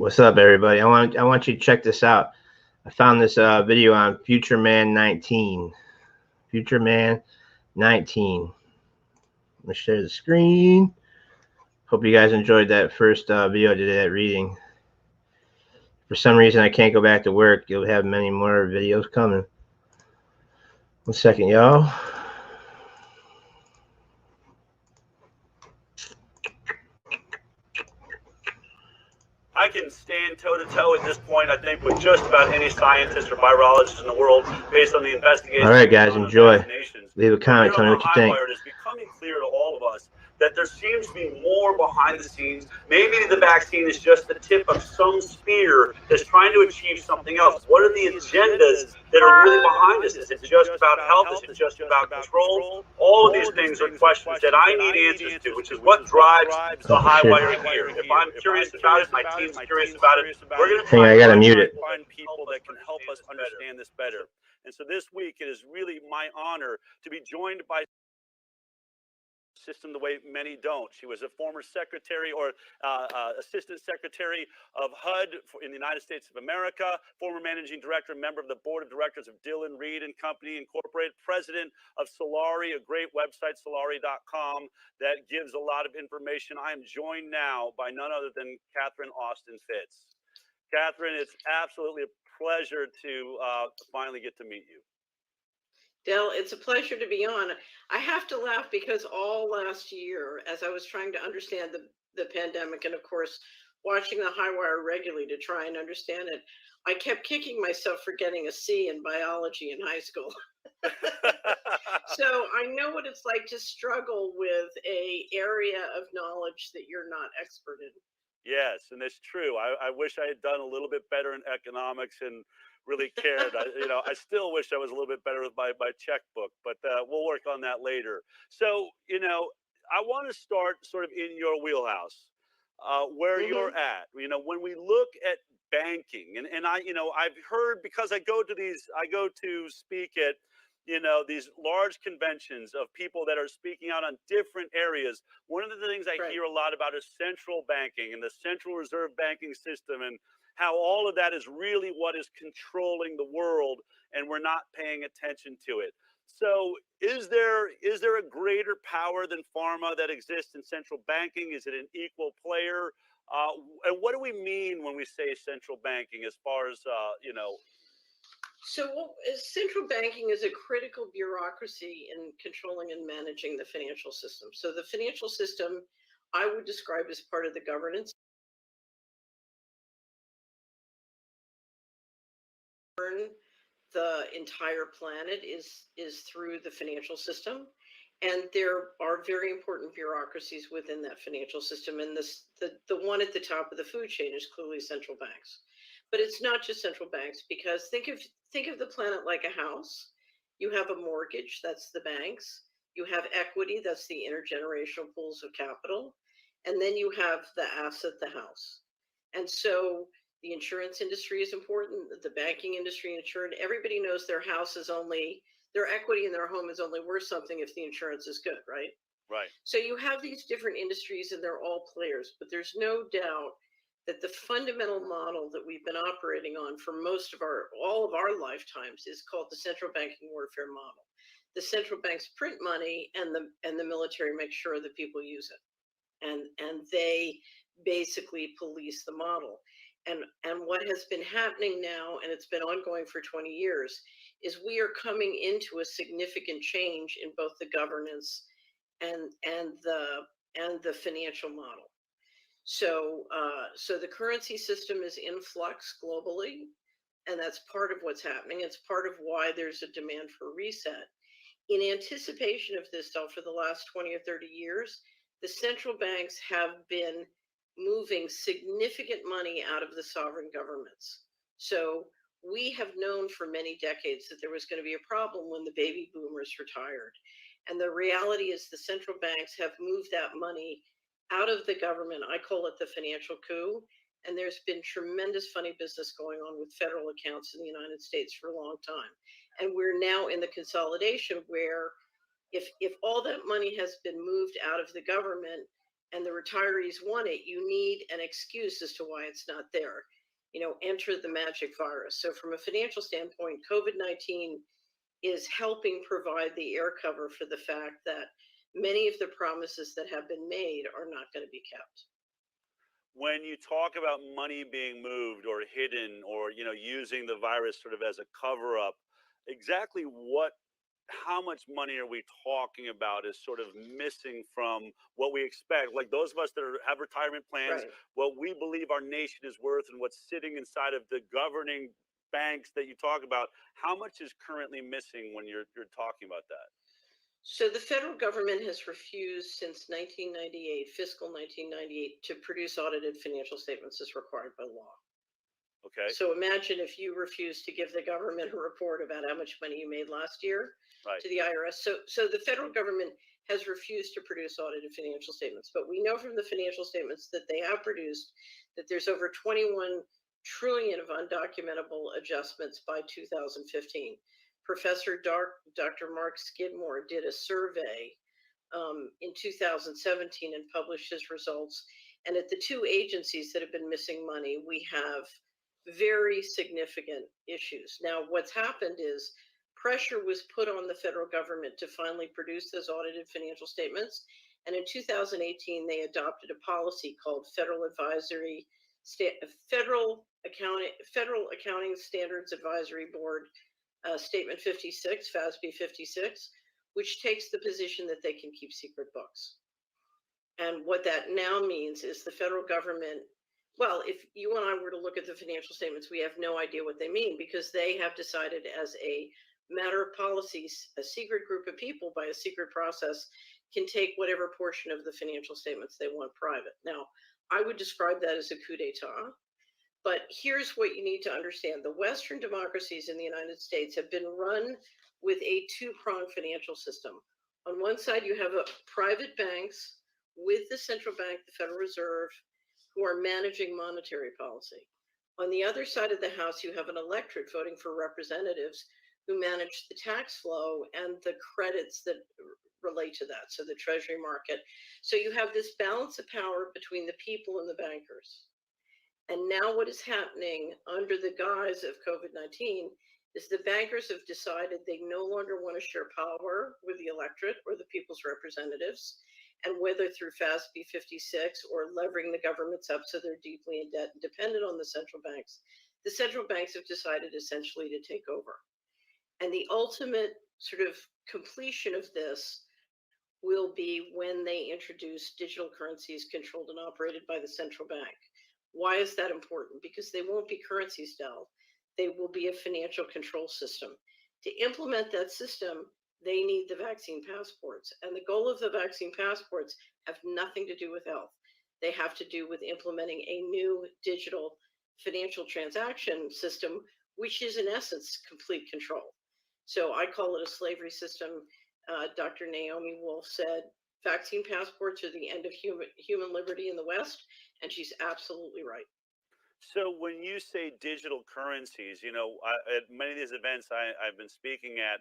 What's up, everybody? I want you to check this out. I found this video on Future Man 19. Future Man 19. Let me share the screen. Hope you guys enjoyed that first video I did, that reading. For some reason, I can't go back to work. You'll have many more videos coming. 1 second, y'all. I can stand toe-to-toe at this point, I think, with just about any scientist or virologist in the world based on the investigation. All right, guys, enjoy. Leave a comment, tell me what you think. It is becoming clear to all of us that there seems to be more behind the scenes. Maybe the vaccine is just the tip of some spear that's trying to achieve something else. What are the agendas that are really behind this? Is it just about health? Is it just about control? All of these things are questions that I need answers to, which is what drives the high wire here. If I'm curious about it, my team's curious about it, we're going to try I gotta mute it. Find people that can help us understand this better. And so this week, it is really my honor to be joined by system the way many don't. She was a former secretary or assistant secretary of HUD in the United States of America, former managing director and member of the board of directors of Dillon Reed and Company Incorporated, president of Solari, a great website, solari.com, that gives a lot of information. I am joined now by none other than Catherine Austin Fitz. Catherine, it's absolutely a pleasure to finally get to meet you. Dell, it's a pleasure to be on. I have to laugh because all last year, as I was trying to understand the pandemic and, of course, watching the high wire regularly to try and understand it, I kept kicking myself for getting a C in biology in high school. So I know what it's like to struggle with an area of knowledge that you're not expert in. Yes, and it's true. I wish I had done a little bit better in economics and really cared. I still wish I was a little bit better with my checkbook, but we'll work on that later. So, I want to start sort of in your wheelhouse, where you're at. When we look at banking, and I've heard, because I go to speak at these large conventions of people that are speaking out on different areas. One of the things I hear a lot about is central banking and the central reserve banking system, and how all of that is really what is controlling the world, and we're not paying attention to it. So is there a greater power than pharma that exists in central banking? Is it an equal player? And what do we mean when we say central banking as far as, So central banking is a critical bureaucracy in controlling and managing the financial system. So the financial system, I would describe as part of the governance. The entire planet is through the financial system, and there are very important bureaucracies within that financial system. And the one at the top of the food chain is clearly central banks. But it's not just central banks, because think of the planet like a house. You have a mortgage, that's the banks. You have equity, that's the intergenerational pools of capital. And then you have the asset, the house. And so the insurance industry is important, the banking industry, insurance. Everybody knows their house is only, their equity in their home is only worth something if the insurance is good, right? Right. So you have these different industries, and they're all players, but there's no doubt that the fundamental model that we've been operating on for all of our lifetimes is called the central banking warfare model. The central banks print money, and the military makes sure that people use it, and they basically police the model. And what has been happening now, and it's been ongoing for 20 years, is we are coming into a significant change in both the governance and the financial model. So the currency system is in flux globally, and that's part of what's happening. It's part of why there's a demand for reset. In anticipation of this, for the last 20 or 30 years, the central banks have been moving significant money out of the sovereign governments. So we have known for many decades that there was going to be a problem when the baby boomers retired. And the reality is the central banks have moved that money out of the government. I call it the financial coup. And there's been tremendous funny business going on with federal accounts in the United States for a long time. And we're now in the consolidation where if all that money has been moved out of the government, and the retirees want it, you need an excuse as to why it's not there. Enter the magic virus. So from a financial standpoint, COVID-19 is helping provide the air cover for the fact that many of the promises that have been made are not going to be kept. When you talk about money being moved or hidden, or using the virus sort of as a cover up, exactly how much money are we talking about is sort of missing from what we expect? Like those of us that have retirement plans, Right. what we believe our nation is worth, and what's sitting inside of the governing banks that you talk about, how much is currently missing when you're talking about that? So the federal government has refused since 1998, fiscal 1998, to produce audited financial statements as required by law. Okay. So imagine if you refuse to give the government a report about how much money you made last year Right. to the IRS. So the federal government has refused to produce audited financial statements. But we know from the financial statements that they have produced that there's over 21 trillion of undocumentable adjustments by 2015. Professor Dr. Mark Skidmore did a survey in 2017 and published his results. And at the two agencies that have been missing money, we have very significant issues. Now, what's happened is pressure was put on the federal government to finally produce those audited financial statements. And in 2018, they adopted a policy called Federal Accounting Standards Advisory Board Statement 56, FASB 56, which takes the position that they can keep secret books. And what that now means is the federal government, well, if you and I were to look at the financial statements, we have no idea what they mean, because they have decided as a matter of policy, a secret group of people by a secret process can take whatever portion of the financial statements they want private. Now, I would describe that as a coup d'etat. But here's what you need to understand. The Western democracies in the United States have been run with a two-pronged financial system. On one side, you have private banks with the central bank, the Federal Reserve, who are managing monetary policy. On the other side of the house, you have an electorate voting for representatives who manage the tax flow and the credits that relate to that, so the treasury market. So you have this balance of power between the people and the bankers. And now what is happening under the guise of COVID-19 is the bankers have decided they no longer want to share power with the electorate or the people's representatives. And whether through FASB 56 or levering the governments up so they're deeply in debt and dependent on the central banks have decided essentially to take over. And the ultimate sort of completion of this will be when they introduce digital currencies controlled and operated by the central bank. Why is that important? Because they won't be currencies, Del. They will be a financial control system. To implement that system, they need the vaccine passports. And the goal of the vaccine passports have nothing to do with health. They have to do with implementing a new digital financial transaction system, which is in essence complete control. So I call it a slavery system. Dr. Naomi Wolf said, vaccine passports are the end of human liberty in the West, and she's absolutely right. So when you say digital currencies, at many of these events I've been speaking at,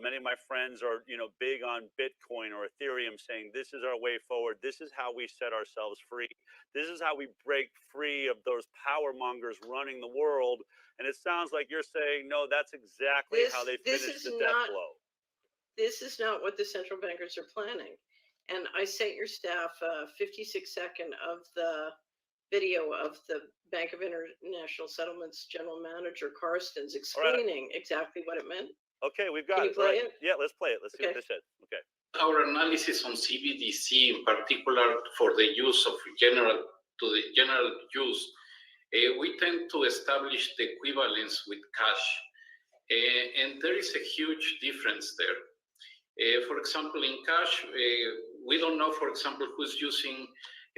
many of my friends are, big on Bitcoin or Ethereum, saying this is our way forward. This is how we set ourselves free. This is how we break free of those power mongers running the world. And it sounds like you're saying, no, that's exactly how they finish the death blow. This is not what the central bankers are planning. And I sent your staff a 56-second of the video of the Bank of International Settlements General Manager Carstens explaining exactly what it meant. Okay, we've got it. Play it? Yeah, let's play it. Let's see what they said. Okay. Our analysis on CBDC, in particular for the use of general use, we tend to establish the equivalence with cash, and there is a huge difference there. For example, in cash, we don't know, for example, who's using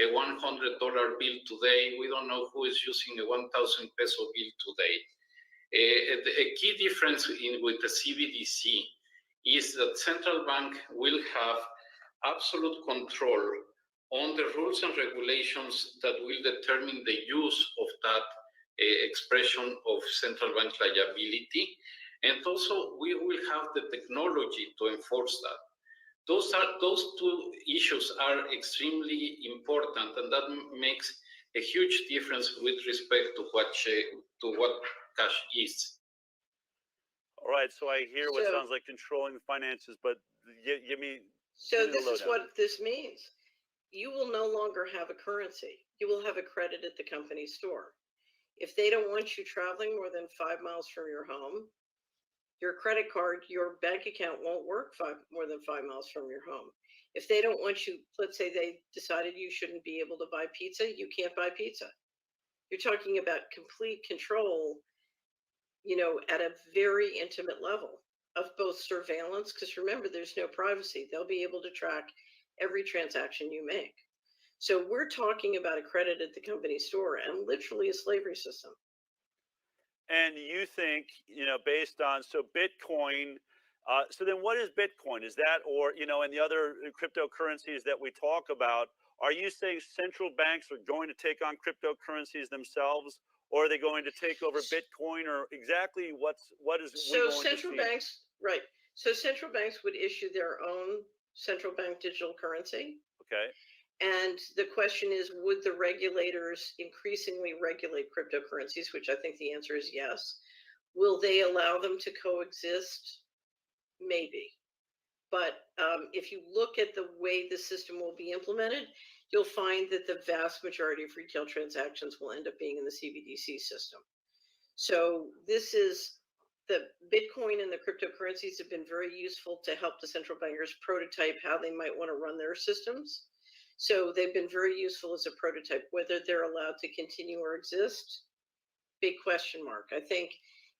a $100 bill today. We don't know who is using a 1,000 peso bill today. A key difference with the CBDC is that central bank will have absolute control on the rules and regulations that will determine the use of that expression of central bank liability. And also, we will have the technology to enforce that. those two issues are extremely important, and that makes a huge difference with respect to what cash is. All right, so I hear what sounds like controlling the finances, but give me. So this is what this means. You will no longer have a currency. You will have a credit at the company store. If they don't want you traveling more than 5 miles from your home, your credit card, your bank account won't work more than 5 miles from your home. If they don't want you, let's say they decided you shouldn't be able to buy pizza, you can't buy pizza. You're talking about complete control, at a very intimate level of both surveillance, because remember, there's no privacy. They'll be able to track every transaction you make. So we're talking about a credit at the company store and literally a slavery system. And you think, based on, Bitcoin, so then what is Bitcoin? Is that, or, and the other cryptocurrencies that we talk about, are you saying central banks are going to take on cryptocurrencies themselves, or are they going to take over Bitcoin, or exactly what is so central banks, right? So central banks would issue their own central bank digital currency. Okay. And the question is, would the regulators increasingly regulate cryptocurrencies, which I think the answer is yes. Will they allow them to coexist? Maybe. But if you look at the way the system will be implemented, you'll find that the vast majority of retail transactions will end up being in the CBDC system. So this is the Bitcoin and the cryptocurrencies have been very useful to help the central bankers prototype how they might want to run their systems. So they've been very useful as a prototype. Whether they're allowed to continue or exist, big question mark. I think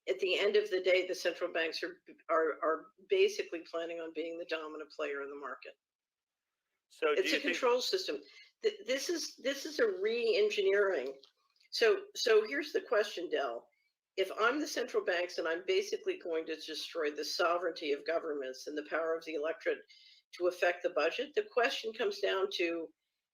at the end of the day, the central banks are basically planning on being the dominant player in the market. So it's a control system. This is a re-engineering. So here's the question, Del. If I'm the central banks and I'm basically going to destroy the sovereignty of governments and the power of the electorate to affect the budget, the question comes down to,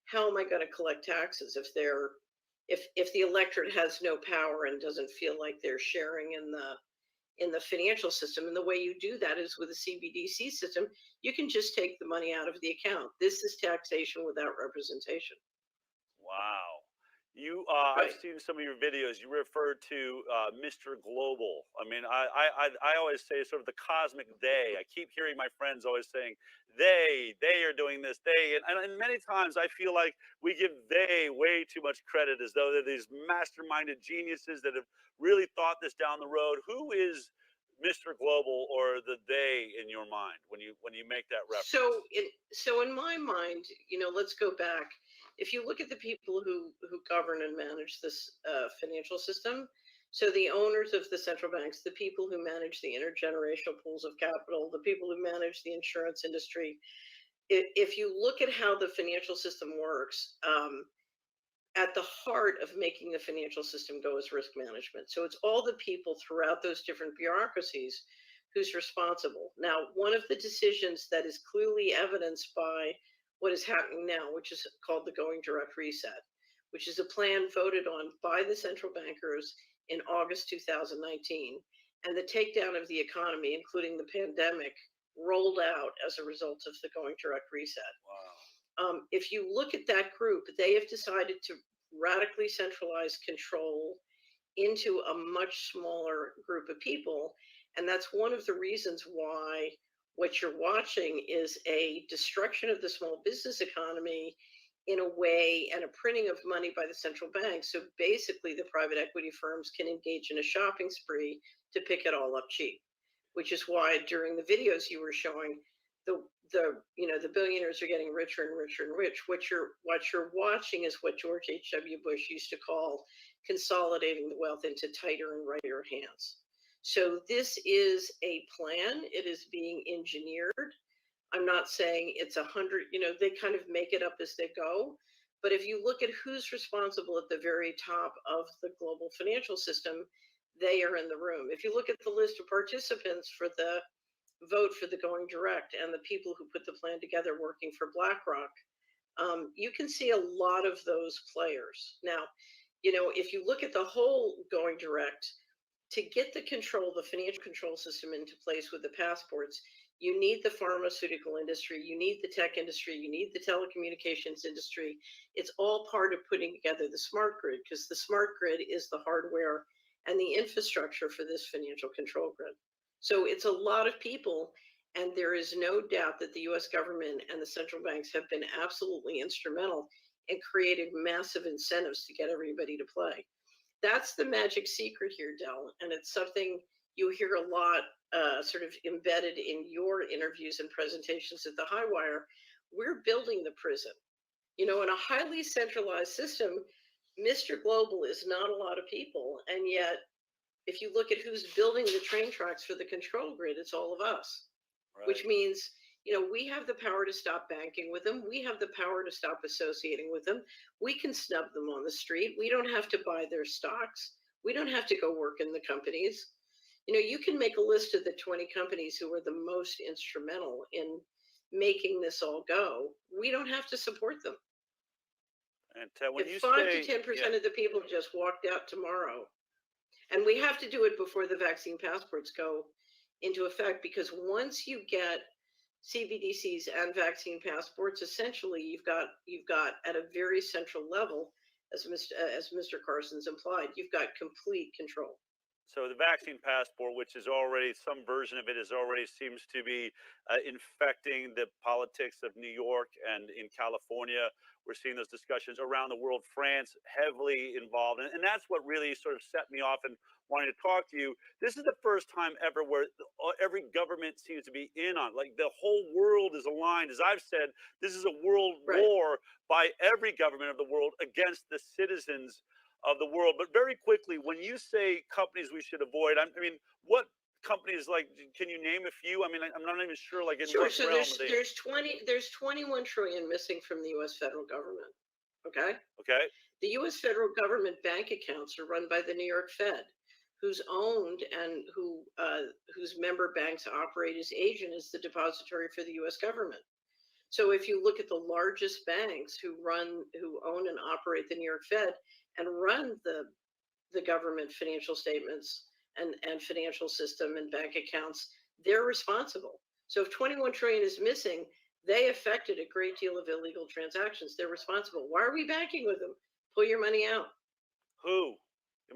how am I going to collect taxes if the electorate has no power and doesn't feel like they're sharing in the financial system? And the way you do that is with a CBDC system. You can just take the money out of the account. This is taxation without representation. Wow. Right. I've seen some of your videos. You refer to Mr. Global. I mean, I always say sort of the cosmic they. I keep hearing my friends always saying they are doing this, and many times I feel like we give they way too much credit, as though they're these masterminded geniuses that have really thought this down the road. Who is Mr. Global or the they in your mind when you make that reference? So in my mind, let's go back. If you look at the people who govern and manage this financial system, so the owners of the central banks, the people who manage the intergenerational pools of capital, the people who manage the insurance industry, if you look at how the financial system works, at the heart of making the financial system go is risk management. So it's all the people throughout those different bureaucracies who's responsible. Now, one of the decisions that is clearly evidenced by what is happening now, which is called the Going Direct Reset, which is a plan voted on by the central bankers in August 2019, and the takedown of the economy, including the pandemic, rolled out as a result of the Going Direct Reset. Wow. If you look at that group, they have decided to radically centralize control into a much smaller group of people. And that's one of the reasons why what you're watching is a destruction of the small business economy in a way, and a printing of money by the central bank. So basically the private equity firms can engage in a shopping spree to pick it all up cheap, which is why during the videos you were showing, the billionaires are getting richer and richer and rich. What you're watching is what George H.W. Bush used to call consolidating the wealth into tighter and righter hands. So this is a plan. It is being engineered. I'm not saying it's 100, they kind of make it up as they go. But if you look at who's responsible at the very top of the global financial system, they are in the room. If you look at the list of participants for the vote for the Going Direct and the people who put the plan together working for BlackRock, you can see a lot of those players. Now, if you look at the whole Going Direct, to get the financial control system into place with the passports, You need the pharmaceutical industry, you need the tech industry, you need the telecommunications industry. It's all part of putting together the smart grid, because the smart grid is the hardware and the infrastructure for this financial control grid. So it's a lot of people, and there is no doubt that the US government and the central banks have been absolutely instrumental in creating massive incentives to get everybody to play. That's the magic secret here, Del, and it's something you hear a lot sort of embedded in your interviews and presentations at the High Wire. We're building the prison. You know, in a highly centralized system, Mr. Global is not a lot of people, and yet if you look at who's building the train tracks for the control grid, it's all of us, Right. which means, you know, we have the power to stop banking with them. We have the power to stop associating with them. We can snub them on the street. We don't have to buy their stocks. We don't have to go work in the companies. You know, you can make a list of the 20 companies who were the most instrumental in making this all go. We don't have to support them. And when you If 5 say, to 10% yeah, of the people just walked out tomorrow, and we have to do it before the vaccine passports go into effect, because once you get CBDCs and vaccine passports, essentially you've got at a very central level, as Mr. Carson's implied, you've got complete control. so the vaccine passport, which is already, some version of it is already seems to be infecting the politics of New York and in California. We're seeing those discussions around the world. France heavily involved, and that's what really sort of set me off and wanting to talk to you. This is the first time ever where every government seems to be in on, like the whole world is aligned. As I've said, this is a world Right. war by every government of the world against the citizens of the world. But very quickly, when you say companies we should avoid, I mean, what companies, like, can you name a few? I mean, I'm not even sure, like, in Sure. what So realm are they? there's 21 trillion missing from the U.S. federal government. Okay. Okay. The U.S. federal government bank accounts are run by the New York Fed, who's owned and whose member banks operate as agent as the depository for the U.S. government. So if you look at the largest banks who own and operate the New York Fed and run the government financial statements and financial system and bank accounts, they're responsible. So if 21 trillion is missing, they affected a great deal of illegal transactions. They're responsible. Why are we banking with them? Pull your money out. Who?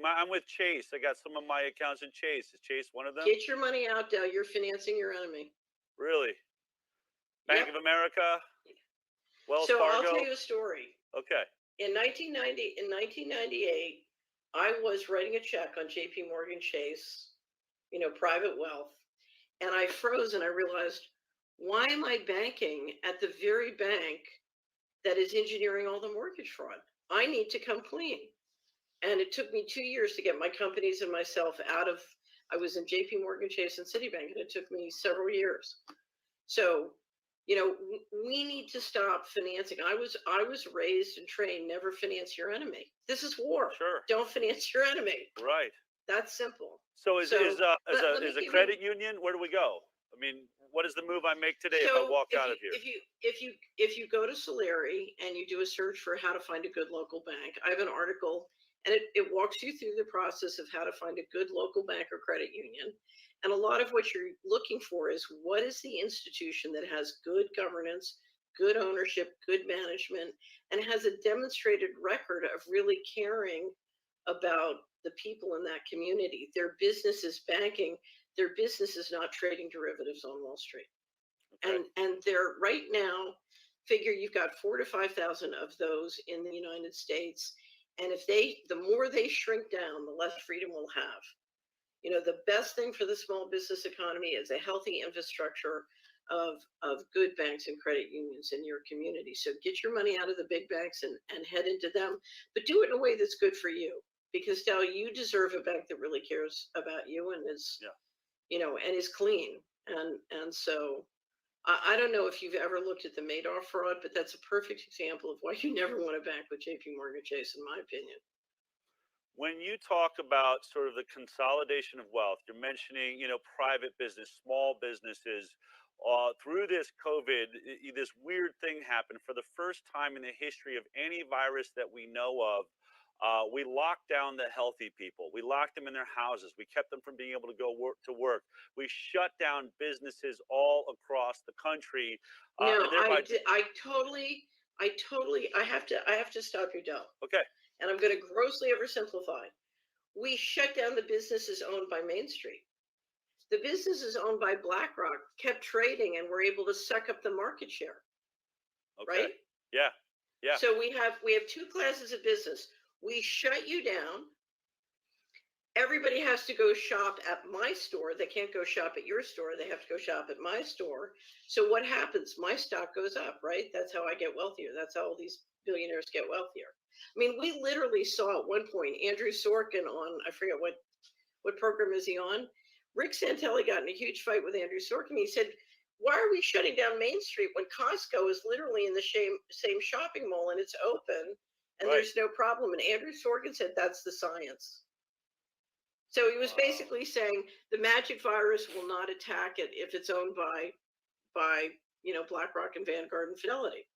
I'm with Chase. I got some of my accounts in Chase. Is Chase one of them? Get your money out, Dell. You're financing your enemy. Really? Bank Yep. of America? Wells So Fargo? I'll tell you a story. Okay. In 1998, I was writing a check on JP Morgan Chase, you know, private wealth, and I froze and I realized, why am I banking at the very bank that is engineering all the mortgage fraud? I need to come clean. And it took me 2 years to get my companies and myself out of, I was in JP Morgan Chase and Citibank, and it took me several years. So, you know, we need to stop financing. I was raised and trained, never finance your enemy. This is war. Sure. Don't finance your enemy. Right. That's simple. So as a credit you, union, where do we go? I mean, what is the move I make today if I so walk out of here? if you go to Solari and you do a search for how to find a good local bank, I have an article, and it walks you through the process of how to find a good local bank or credit union. And a lot of what you're looking for is, what is the institution that has good governance, good ownership, good management, and has a demonstrated record of really caring about the people in that community. Their business is banking. Their business is not trading derivatives on Wall Street. Okay. And they're right now, figure you've got 4,000 to 5,000 of those in the United States. And the more they shrink down, the less freedom we'll have. You know, the best thing for the small business economy is a healthy infrastructure of good banks and credit unions in your community. So get your money out of the big banks and head into them, but do it in a way that's good for you. Because Dal, you deserve a bank that really cares about you and is, you know, and is clean. And so I don't know if you've ever looked at the Madoff fraud, but that's a perfect example of why you never want to bank with JP Morgan Chase, in my opinion. When you talk about sort of the consolidation of wealth, you're mentioning, you know, private business, small businesses. Through this COVID, this weird thing happened for the first time in the history of any virus that we know of. We locked down the healthy people. We locked them in their houses. We kept them from being able to go to work. We shut down businesses all across the country. No, and thereby, I have to stop you, Del. okay. And I'm going to grossly oversimplify. We shut down the businesses owned by Main Street. The businesses owned by BlackRock kept trading and were able to suck up the market share. Okay. Right? Yeah. Yeah. So we have two classes of business. We shut you down. Everybody has to go shop at my store. They can't go shop at your store. They have to go shop at my store. So what happens? My stock goes up, right? That's how I get wealthier. That's how all these billionaires get wealthier. I mean, we literally saw at one point Andrew Sorkin on, I forget what program is he on? Rick Santelli got in a huge fight with Andrew Sorkin. He said, why are we shutting down Main Street when Costco is literally in the same shopping mall and it's open and Right. there's no problem? And Andrew Sorkin said, that's the science. So he was basically saying the magic virus will not attack it if it's owned by BlackRock and Vanguard and Fidelity.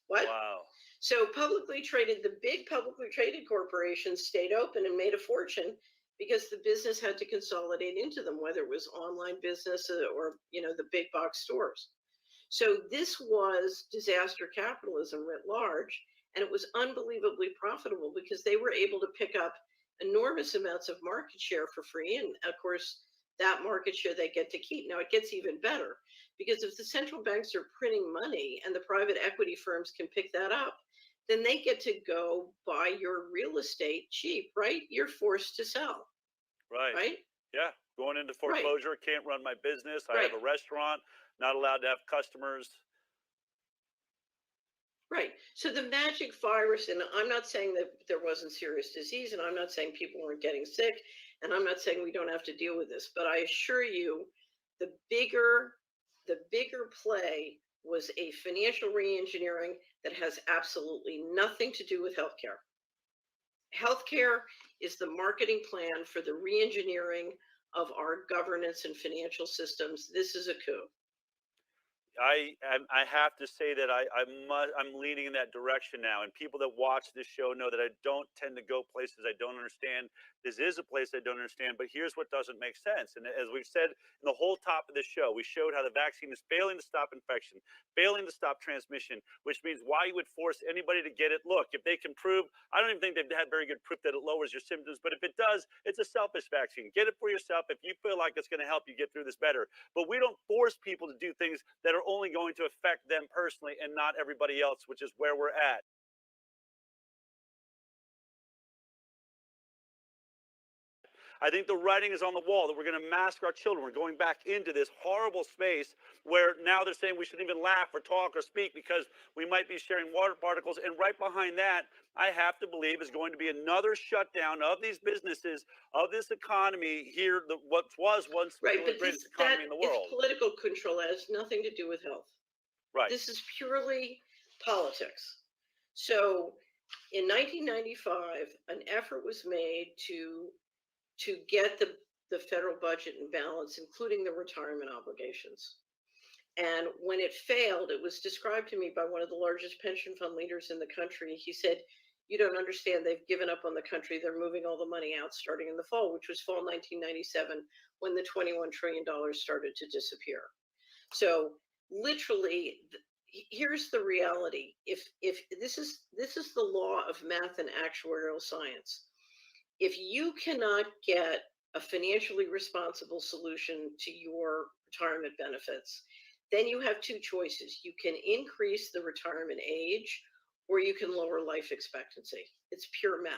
What? Wow. So the big publicly traded corporations stayed open and made a fortune because the business had to consolidate into them, whether it was online business or the big box stores. So this was disaster capitalism writ large, and it was unbelievably profitable because they were able to pick up enormous amounts of market share for free. And of course, that market share they get to keep. Now it gets even better because if the central banks are printing money and the private equity firms can pick that up, then they get to go buy your real estate cheap, right? You're forced to sell. Right. Right? Yeah. Going into foreclosure, right. Can't run my business. I have a restaurant, not allowed to have customers. Right. So the magic virus, and I'm not saying that there wasn't serious disease, and I'm not saying people weren't getting sick, and I'm not saying we don't have to deal with this, but I assure you, the bigger play was a financial reengineering that has absolutely nothing to do with healthcare. Healthcare is the marketing plan for the reengineering of our governance and financial systems. This is a coup. I have to say that I'm leaning in that direction now, and people that watch this show know that I don't tend to go places I don't understand. This is a place I don't understand, but here's what doesn't make sense. And as we've said in the whole top of the show, we showed how the vaccine is failing to stop infection, failing to stop transmission, which means why you would force anybody to get it. Look, if they can prove, I don't even think they've had very good proof that it lowers your symptoms, but if it does, it's a selfish vaccine. Get it for yourself if you feel like it's going to help you get through this better. But we don't force people to do things that are only going to affect them personally and not everybody else, which is where we're at. I think the writing is on the wall that we're going to mask our children. We're going back into this horrible space where now they're saying we shouldn't even laugh or talk or speak because we might be sharing water particles. And right behind that, I have to believe is going to be another shutdown of these businesses, of this economy here, what was once the greatest economy in the world. It's political control. It has nothing to do with health. Right. This is purely politics. So in 1995, an effort was made to get the federal budget in balance, including the retirement obligations. And when it failed, it was described to me by one of the largest pension fund leaders in the country. He said, you don't understand, they've given up on the country. They're moving all the money out starting in the fall, which was fall 1997, when the $21 trillion started to disappear. So literally, here's the reality. If this is the law of math and actuarial science. If you cannot get a financially responsible solution to your retirement benefits, then you have two choices. You can increase the retirement age, or you can lower life expectancy. It's pure math.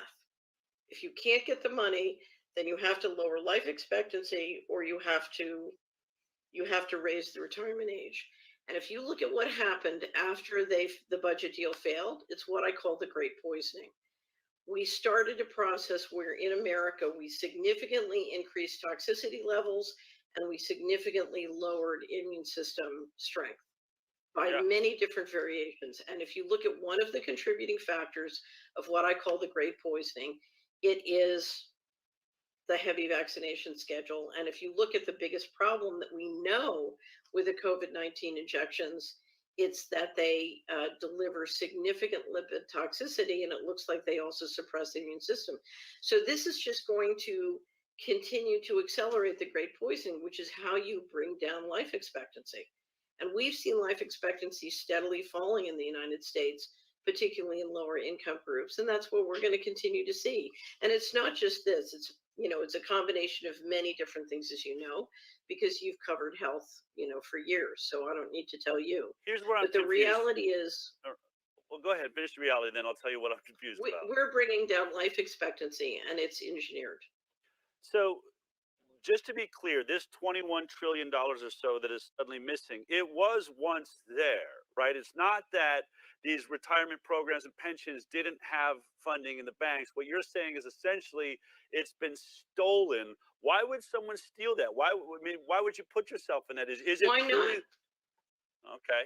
If you can't get the money, then you have to lower life expectancy, or you have to raise the retirement age. And if you look at what happened after the budget deal failed, it's what I call the great poisoning. We started a process where in America, we significantly increased toxicity levels and we significantly lowered immune system strength by many different variations. And if you look at one of the contributing factors of what I call the great poisoning, it is the heavy vaccination schedule. And if you look at the biggest problem that we know with the COVID-19 injections, It's that they deliver significant lipid toxicity, and it looks like they also suppress the immune system. So this is just going to continue to accelerate the great poisoning, which is how you bring down life expectancy. And we've seen life expectancy steadily falling in the United States, particularly in lower income groups. And that's what we're going to continue to see. And it's not just this, it's, you know, it's a combination of many different things, as you know, because you've covered health, you know, for years. So I don't need to tell you. Here's where I'm But the confused. reality is, Well, go ahead, finish the reality, then I'll tell you what I'm confused about. we're bringing down life expectancy, and it's engineered. So, just to be clear, this $21 trillion or so that is suddenly missing, it was once there, right? It's not that these retirement programs and pensions didn't have funding in the banks. What you're saying is essentially it's been stolen. Why would someone steal that? Why? I mean, why would you put yourself in that? Is it Why truly not? okay?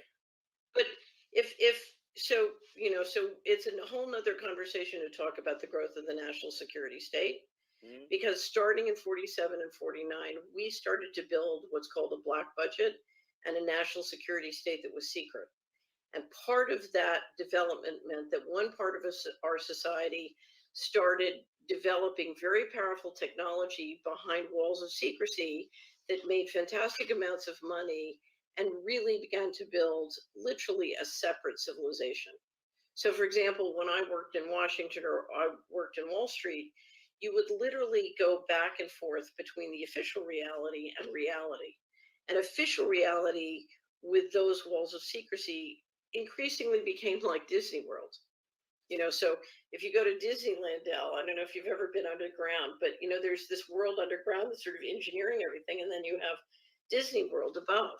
But if so, you know, so it's a whole nother conversation to talk about the growth of the national security state. Mhm. Because starting in 47 and 49, we started to build what's called a black budget and a national security state that was secret. And part of that development meant that one part of us, our society started developing very powerful technology behind walls of secrecy that made fantastic amounts of money and really began to build literally a separate civilization. So, for example, when I worked in Washington or I worked in Wall Street, you would literally go back and forth between the official reality and reality. And official reality with those walls of secrecy increasingly became like Disney World. You know, so if you go to Disneyland, Dell, I don't know if you've ever been underground, but you know, there's this world underground that's sort of engineering everything, and then you have Disney World above.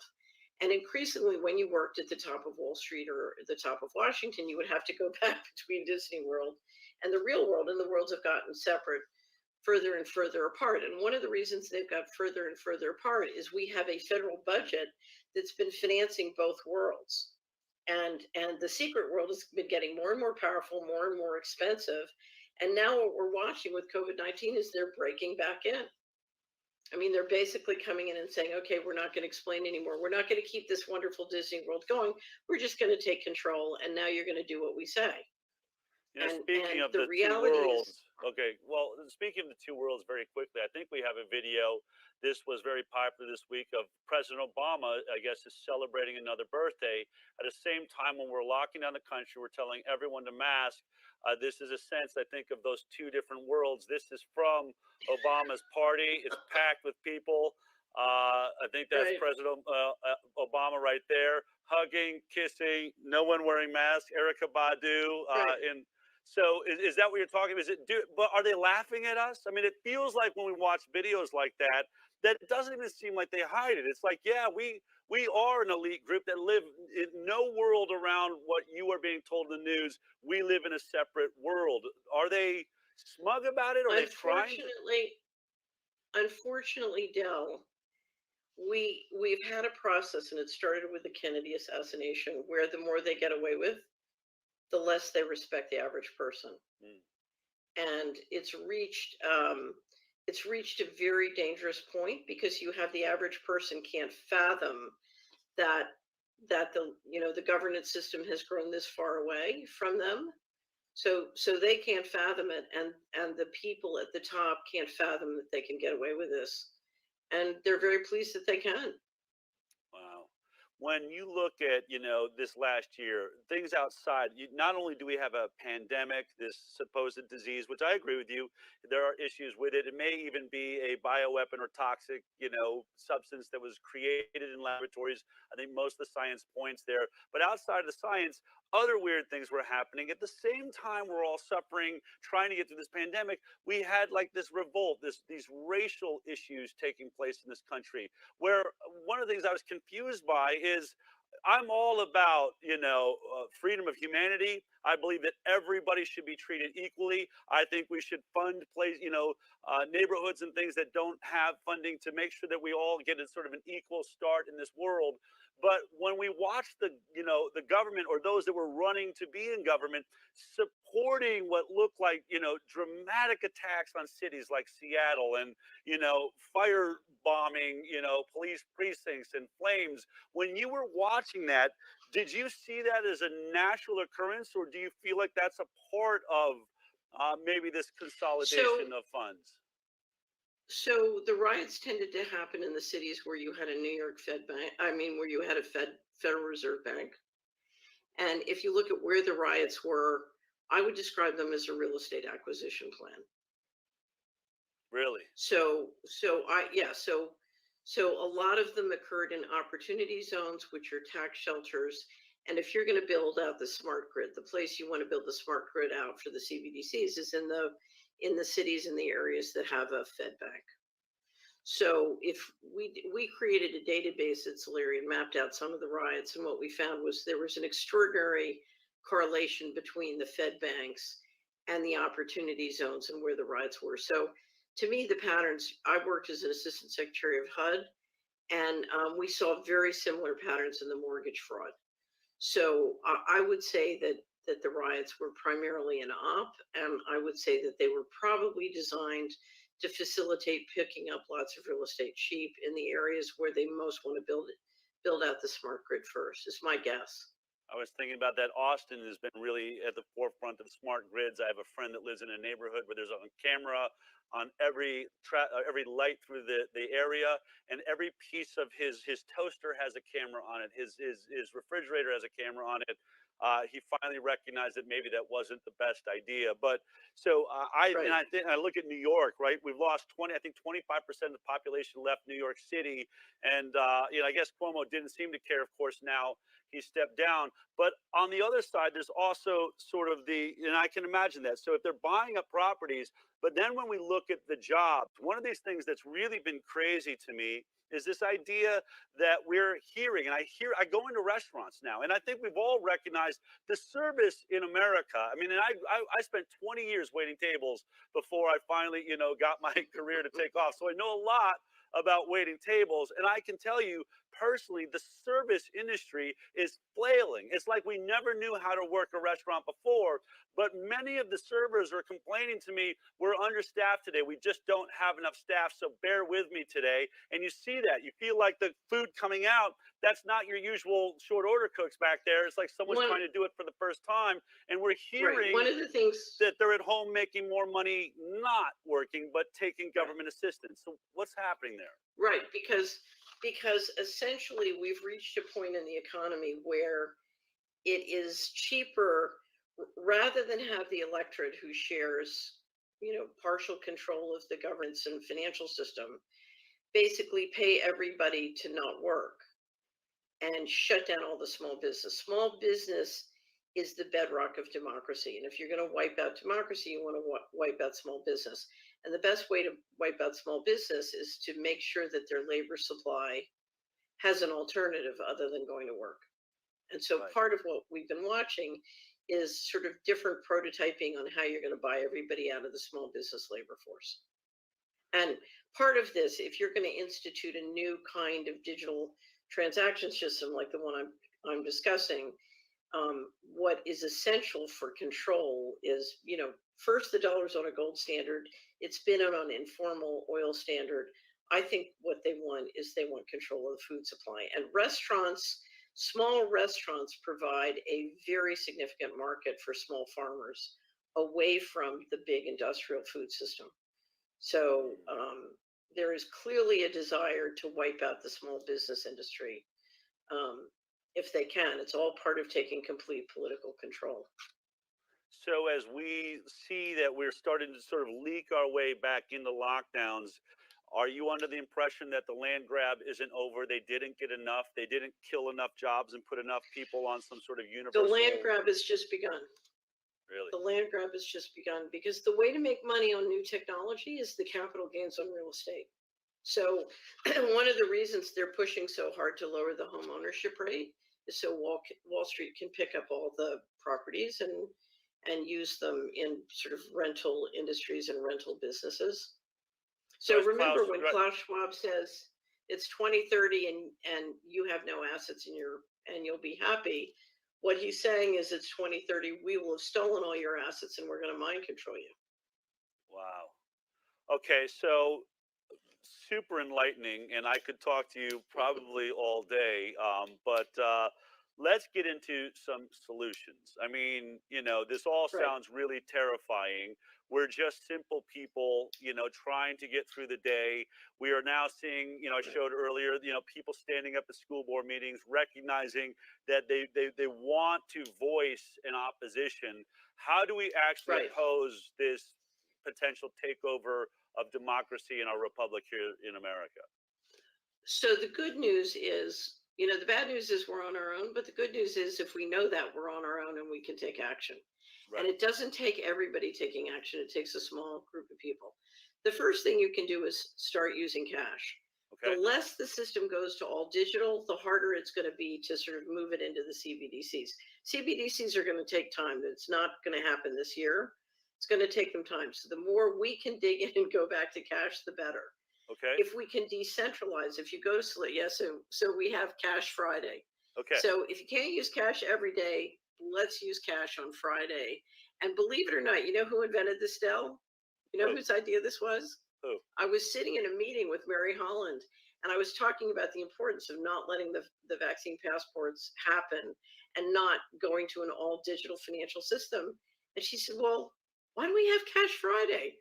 And increasingly, when you worked at the top of Wall Street or the top of Washington, you would have to go back between Disney World and the real world, and the worlds have gotten separate further and further apart. And one of the reasons they've got further and further apart is we have a federal budget that's been financing both worlds. And the secret world has been getting more and more powerful, more and more expensive. And now what we're watching with COVID-19 is they're breaking back in. I mean, they're basically coming in and saying, okay, we're not going to explain anymore. We're not going to keep this wonderful Disney World going. We're just going to take control. And now you're going to do what we say. You know, And speaking of the the two reality worlds, is, okay, well, speaking of the two worlds very quickly, I think we have a video. This was very popular this week of President Obama, I guess, is celebrating another birthday. At the same time, when we're locking down the country, we're telling everyone to mask. This is a sense, I think, of those two different worlds. This is from Obama's party. It's packed with people. I think that's right, President Obama right there, hugging, kissing, no one wearing masks. Erica Badu right. in so is that what you're talking about? But are they laughing at us? I mean, it feels like when we watch videos like that, that it doesn't even seem like they hide it. It's like, yeah, we are an elite group that live in no world around what you are being told in the news. We live in a separate world. Are they smug about it? Are they trying to? Unfortunately, Dell, we've had a process, and it started with the Kennedy assassination, where the more they get away with, the less they respect the average person. Mm. And it's reached a very dangerous point, because you have the average person can't fathom that the, you know, the governance system has grown this far away from them. So they can't fathom it, and the people at the top can't fathom that they can get away with this, and they're very pleased that they can. Wow. When you look at, you know, this last year, things outside, not only do we have a pandemic, this supposed disease, which I agree with you, there are issues with it. It may even be a bioweapon or toxic, you know, substance that was created in laboratories. I think most of the science points there. But outside of the science, other weird things were happening. At the same time, we're all suffering, trying to get through this pandemic. We had like this revolt, these racial issues taking place in this country, where one of the things I was confused by is I'm all about, you know, freedom of humanity. I believe that everybody should be treated equally. I think we should fund neighborhoods and things that don't have funding to make sure that we all get a sort of an equal start in this world. But when we watch the, the government or those that were running to be in government supporting what looked like, dramatic attacks on cities like Seattle and, fire bombing, police precincts and flames, when you were watching that, did you see that as a natural occurrence, or do you feel like that's a part of maybe this consolidation of funds? So the riots tended to happen in the cities where you had a New York Fed bank. I mean, where you had a Federal Reserve Bank. And if you look at where the riots were, I would describe them as a real estate acquisition plan. Really? So a lot of them occurred in opportunity zones, which are tax shelters. And if you're going to build out the smart grid, the place you want to build the smart grid out for the CBDCs is in the cities and the areas that have a Fed bank. So if we created a database at Solari and mapped out some of the riots, and what we found was there was an extraordinary correlation between the Fed banks and the opportunity zones and where the riots were. So to me, the patterns, I worked as an assistant secretary of HUD, and we saw very similar patterns in the mortgage fraud. So I would say that the riots were primarily an op, and I would say that they were probably designed to facilitate picking up lots of real estate cheap in the areas where they most want to build out the smart grid first, is my guess. I was thinking about that. Austin has been really at the forefront of smart grids. I have a friend that lives in a neighborhood where there's a camera on every light through the area, and every piece of his toaster has a camera on it. His refrigerator has a camera on it. He finally recognized that maybe that wasn't the best idea. But so I look at New York, right? We've lost 25% of the population left New York City, and I guess Cuomo didn't seem to care. Of course, now he stepped down. But on the other side, there's also sort of and I can imagine that. So if they're buying up properties, but then when we look at the jobs, one of these things that's really been crazy to me is this idea that we're hearing, and I go into restaurants now, and I think we've all recognized the service in America. I mean, and I spent 20 years waiting tables before I finally, got my career to take off. So I know a lot about waiting tables, and I can tell you personally, the service industry is flailing. It's like we never knew how to work a restaurant before, but many of the servers are complaining to me, we're understaffed today. We just don't have enough staff, so bear with me today. And you see that. You feel like the food coming out, that's not your usual short order cooks back there. It's like someone's trying to do it for the first time. And we're hearing one of the things that they're at home making more money not working, but taking government assistance. So what's happening there? Right, because essentially we've reached a point in the economy where it is cheaper, rather than have the electorate who shares, partial control of the governance and financial system, basically pay everybody to not work and shut down all the small business. Small business is the bedrock of democracy. And if you're going to wipe out democracy, you want to wipe out small business. And the best way to wipe out small business is to make sure that their labor supply has an alternative other than going to work. And so part of what we've been watching is sort of different prototyping on how you're going to buy everybody out of the small business labor force. And part of this, if you're going to institute a new kind of digital transaction system like the one I'm discussing, what is essential for control is, first, the dollar's on a gold standard. It's been on an informal oil standard. I think what they want control of the food supply. And small restaurants provide a very significant market for small farmers away from the big industrial food system. So there is clearly a desire to wipe out the small business industry. If they can. It's all part of taking complete political control. So as we see that we're starting to sort of leak our way back into lockdowns, are you under the impression that the land grab isn't over? They didn't get enough. They didn't kill enough jobs and put enough people on some sort of universal. The land grab has just begun. Really? The land grab has just begun, because the way to make money on new technology is the capital gains on real estate. So one of the reasons they're pushing so hard to lower the home ownership rate is so Wall Street can pick up all the properties and use them in sort of rental industries and rental businesses. So remember when Klaus Schwab says it's 2030 and you have no assets in your, and you'll be happy. What he's saying is it's 2030, we will have stolen all your assets and we're going to mind control you. Wow. Okay, so super enlightening, and I could talk to you probably all day. But let's get into some solutions. I mean, this all Right. sounds really terrifying. We're just simple people, trying to get through the day. We are now seeing, I showed earlier, people standing up at school board meetings, recognizing that they want to voice an opposition. How do we actually Right. oppose this potential takeover of democracy in our republic here in America? So the good news is, the bad news is we're on our own, but the good news is if we know that, we're on our own and we can take action. Right. And it doesn't take everybody taking action, it takes a small group of people. The first thing you can do is start using cash. Okay. The less the system goes to all digital, the harder it's going to be to sort of move it into the CBDCs. CBDCs are going to take time. It's not going to happen this year. It's going to take them time. So the more we can dig in and go back to cash, the better. Okay. If we can decentralize, if you go to so we have Cash Friday. Okay. So if you can't use cash every day, let's use cash on Friday. And believe it or not, you know who invented this, Dell? You know Who? whose idea this was? Who? I was sitting in a meeting with Mary Holland, and I was talking about the importance of not letting the vaccine passports happen and not going to an all digital financial system. And she said, well, why do we have Cash Friday?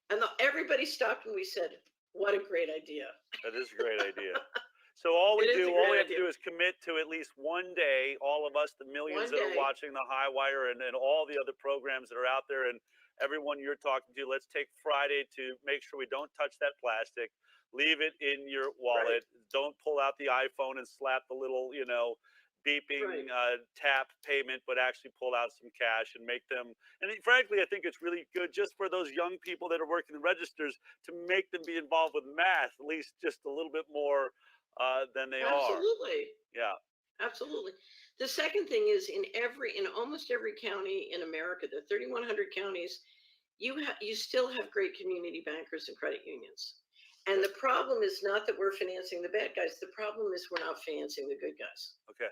And everybody stopped and we said, what a great idea. That is a great idea. So all we have to do is commit to at least one day, all of us, the millions that are watching the High Wire and all the other programs that are out there, and everyone you're talking to, let's take Friday to make sure we don't touch that plastic. Leave it in your wallet. Right. Don't pull out the iPhone and slap the little, beeping tap payment, but actually pull out some cash and make them. And frankly, I think it's really good just for those young people that are working the registers to make them be involved with math, at least just a little bit more than they are. Absolutely. Yeah. Absolutely. The second thing is in almost every county in America, the 3,100 counties, you still have great community bankers and credit unions. And the problem is not that we're financing the bad guys. The problem is we're not financing the good guys. Okay.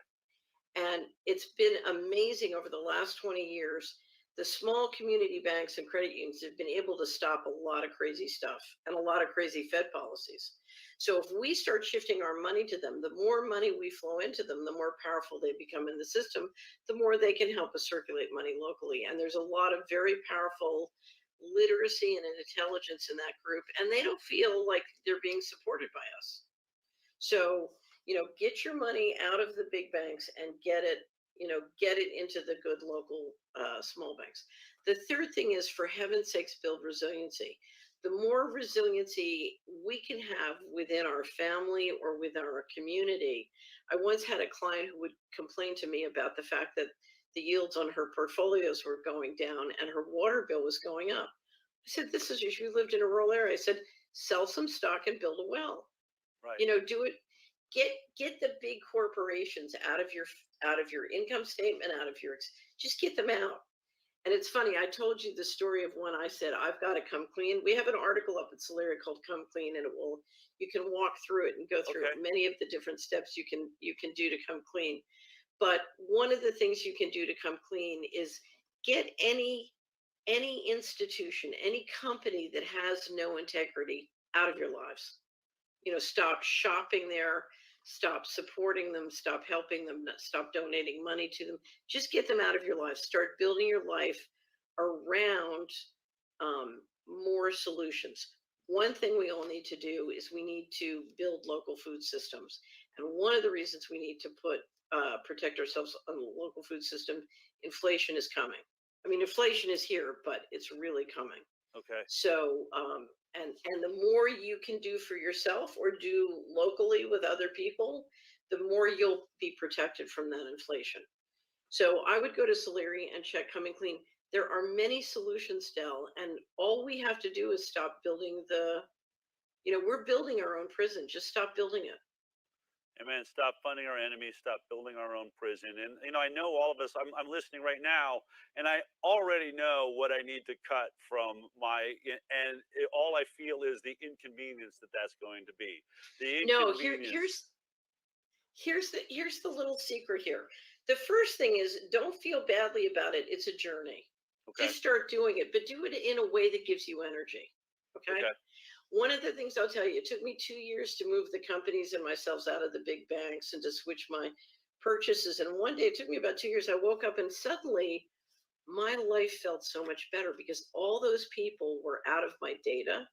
And it's been amazing over the last 20 years. The small community banks and credit unions have been able to stop a lot of crazy stuff and a lot of crazy Fed policies. So if we start shifting our money to them, the more money we flow into them, the more powerful they become in the system, the more they can help us circulate money locally. And there's a lot of very powerful literacy and intelligence in that group, and they don't feel like they're being supported by us. So, get your money out of the big banks and get it into the good local small banks. The third thing is, for heaven's sakes, build resiliency. The more resiliency we can have within our family or within our community. I once had a client who would complain to me about the fact that the yields on her portfolios were going down and her water bill was going up. I said, this is if you lived in a rural area. I said, sell some stock and build a well. Right. Do it. Get the big corporations out of your income statement, just get them out. And it's funny, I told you the story of when I said, I've got to come clean. We have an article up at Solera called Come Clean, and you can walk through it and go through many of the different steps you can do to come clean. But one of the things you can do to come clean is get any institution, any company that has no integrity out of your lives. Stop shopping there, stop supporting them, stop helping them, stop donating money to them. Just get them out of your life. Start building your life around more solutions. One thing we all need to do is we need to build local food systems. And one of the reasons we need to protect ourselves on the local food system, inflation is coming. I mean, inflation is here, but it's really coming. Okay. So, and the more you can do for yourself or do locally with other people, the more you'll be protected from that inflation. So I would go to Solera and check Coming Clean. There are many solutions, Dell, and all we have to do is stop building we're building our own prison. Just stop building it. And man, stop funding our enemies, stop building our own prison. And I know all of us. I'm listening right now, and I already know what I need to cut from all I feel is the inconvenience that's going to be. The No, inconvenience. here's the little secret here. The first thing is, don't feel badly about it. It's a journey. Okay. Just start doing it, but do it in a way that gives you energy. Okay. Okay. One of the things I'll tell you, it took me 2 years to move the companies and myself out of the big banks and to switch my purchases. And one day, it took me about 2 years. I woke up and suddenly my life felt so much better because all those people were out of my data.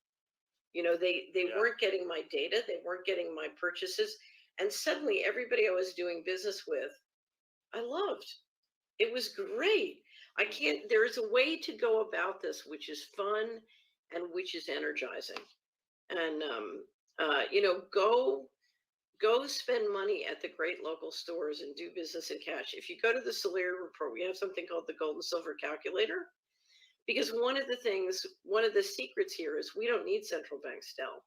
They Yeah. weren't getting my data, they weren't getting my purchases, and suddenly everybody I was doing business with, I loved. It was great. I can't. There's a way to go about this, which is fun and which is energizing. And go spend money at the great local stores and do business in cash. If you go to the Solari report, we have something called the gold and silver calculator. Because one of the secrets here is we don't need central banks still.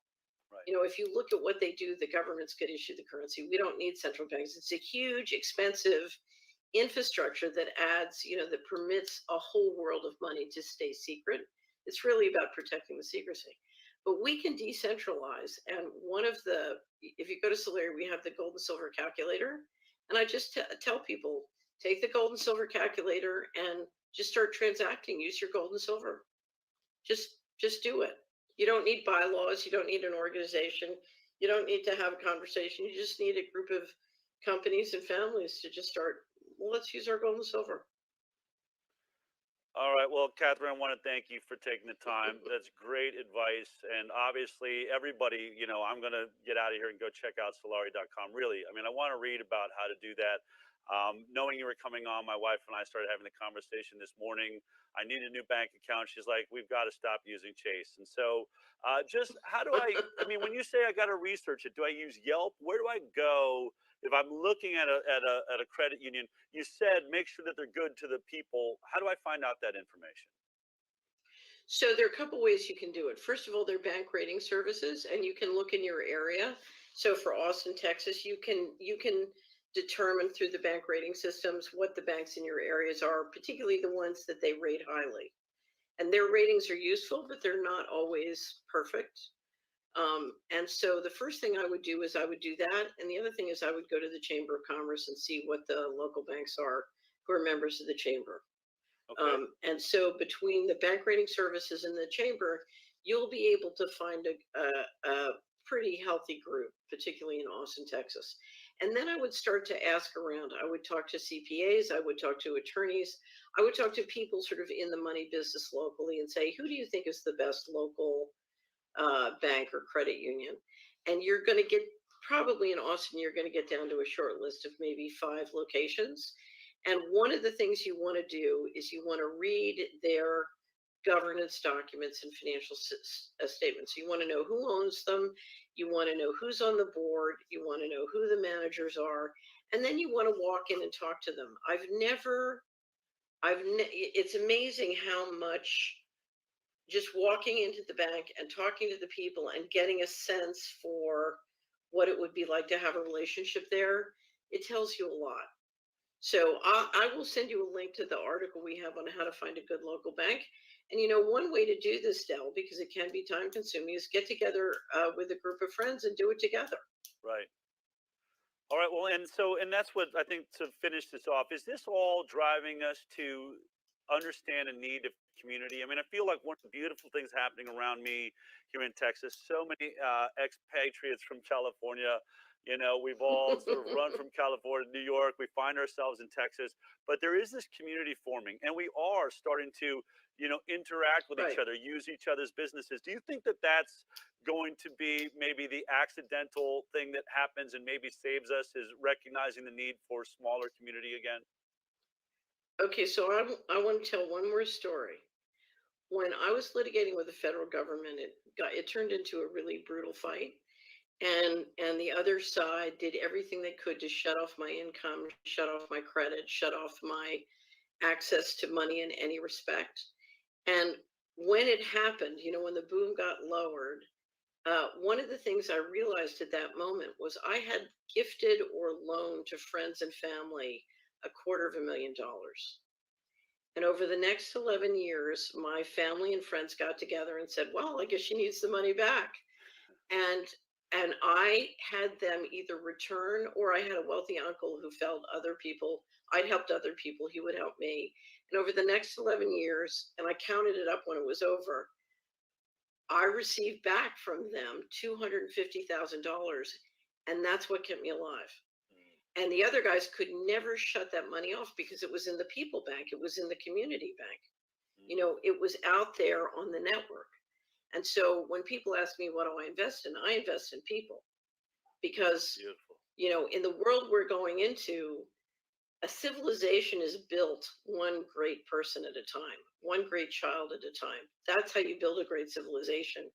Right. If you look at what they do, the governments could issue the currency. We don't need central banks. It's a huge, expensive infrastructure that adds, that permits a whole world of money to stay secret. It's really about protecting the secrecy. But we can decentralize. And if you go to Solari, we have the gold and silver calculator. And I just tell people, take the gold and silver calculator and just start transacting. Use your gold and silver. Just do it. You don't need bylaws. You don't need an organization. You don't need to have a conversation. You just need a group of companies and families to just start. Well, let's use our gold and silver. All right. Well, Catherine, I want to thank you for taking the time. That's great advice. And obviously, everybody, I'm going to get out of here and go check out Solari.com. Really, I mean, I want to read about how to do that. Knowing you were coming on, my wife and I started having the conversation this morning. I need a new bank account. She's like, we've got to stop using Chase. And so just how do I mean, when you say I got to research it, do I use Yelp? Where do I go? If I'm looking at a credit union, you said make sure that they're good to the people. How do I find out that information? So there are a couple ways you can do it. First of all, they're bank rating services, and you can look in your area. So for Austin, Texas, you can determine through the bank rating systems what the banks in your areas are, particularly the ones that they rate highly. And their ratings are useful, but they're not always perfect. And so the first thing I would do is I would do that. And the other thing is I would go to the Chamber of Commerce and see what the local banks are who are members of the Chamber. Okay. And so between the bank rating services and the Chamber, you'll be able to find a pretty healthy group, particularly in Austin, Texas. And then I would start to ask around. I would talk to CPAs, I would talk to attorneys, I would talk to people sort of in the money business locally and say, who do you think is the best local bank or credit union? And you're going to get, probably in Austin, you're going to get down to a short list of maybe 5 locations. And one of the things you want to do is you want to read their governance documents and financial statements. You want to know who owns them. You want to know who's on the board. You want to know who the managers are. And then you want to walk in and talk to them. It's amazing how much just walking into the bank and talking to the people and getting a sense for what it would be like to have a relationship there, it tells you a lot. So I will send you a link to the article we have on how to find a good local bank. And one way to do this, Del, because it can be time consuming, is get together with a group of friends and do it together. Right. All right. Well, and that's what I think, to finish this off, is this all driving us to understand a need of community? I mean, I feel like one of the beautiful things happening around me here in Texas, so many expatriates from California. We've all sort of run from California to New York. We find ourselves in Texas, but there is this community forming, and we are starting to, interact with each Right. other, use each other's businesses. Do you think that that's going to be maybe the accidental thing that happens and maybe saves us, is recognizing the need for smaller community again? Okay, so I want to tell one more story. When I was litigating with the federal government, it turned into a really brutal fight. And the other side did everything they could to shut off my income, shut off my credit, shut off my access to money in any respect. And when it happened, when the boom got lowered, one of the things I realized at that moment was I had gifted or loaned to friends and family $250,000. And over the next 11 years, my family and friends got together and said, well, I guess she needs the money back. And I had them either return, or I had a wealthy uncle who felt other people, I'd helped other people, he would help me. And over the next 11 years, and I counted it up when it was over, I received back from them $250,000, and that's what kept me alive. And the other guys could never shut that money off because it was in the people bank. It was in the community bank. You know, it was out there on the network. And so when people ask me, what do I invest in? I invest in people because, you know, in the world we're going into, a civilization is built one great person at a time, one great child at a time. That's how you build a great civilization.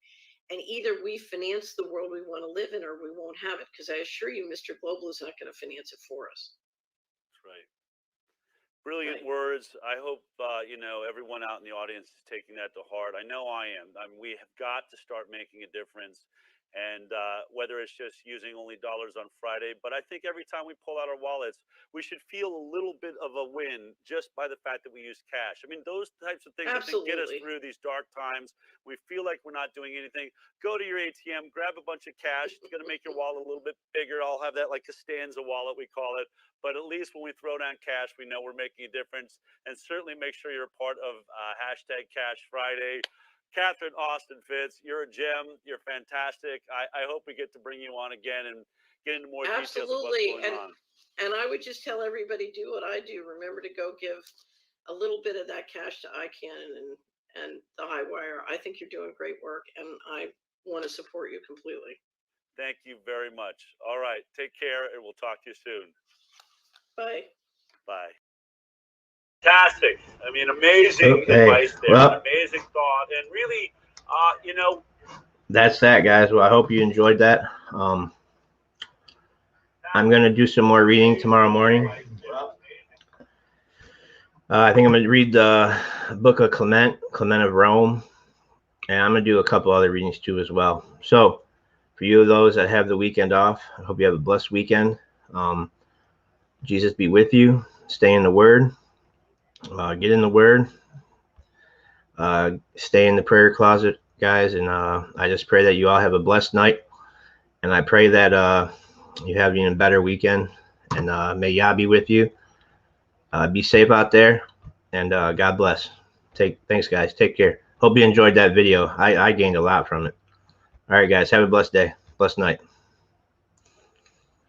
And either we finance the world we want to live in, or we won't have it. Because I assure you, Mr. Global is not going to finance it for us. That's right. Brilliant words. I hope, you know, everyone out in the audience is taking that to heart. I know I am. I mean, we have got to start making a difference. And whether it's just using only dollars on Friday, but I think every time we pull out our wallets, we should feel a little bit of a win just by the fact that we use cash. I mean, those types of things I think get us through these dark times. We feel like we're not doing anything. Go to your ATM, grab a bunch of cash. It's going to make your wallet a little bit bigger. I'll have that like Costanza wallet, we call it. But at least when we throw down cash, we know we're making a difference. And certainly make sure you're a part of hashtag Cash Friday. Catherine Austin Fitz, you're a gem. You're fantastic. I hope we get to bring you on again and get into more details of what's going on. And I would just tell everybody, do what I do. Remember to go give a little bit of that cash to ICANN and the High Wire. I think you're doing great work, and I want to support you completely. Thank you very much. All right. Take care, and we'll talk to you soon. Bye. Bye. Fantastic. I mean, amazing advice there, amazing thought, and really, you know. That's that, guys. Well, I hope you enjoyed that. I'm going to do some more reading tomorrow morning. I think I'm going to read the book of Clement of Rome, and I'm going to do a couple other readings too as well. So for you, those that have the weekend off, I hope you have a blessed weekend. Jesus be with you. Stay in the Word. Get in the Word. Stay in the prayer closet, guys. And I just pray that you all have a blessed night. And I pray that you have an even better weekend. And may Yah be with you. Be safe out there. And God bless. Thanks, guys. Take care. Hope you enjoyed that video. I gained a lot from it. All right, guys. Have a blessed day. Blessed night.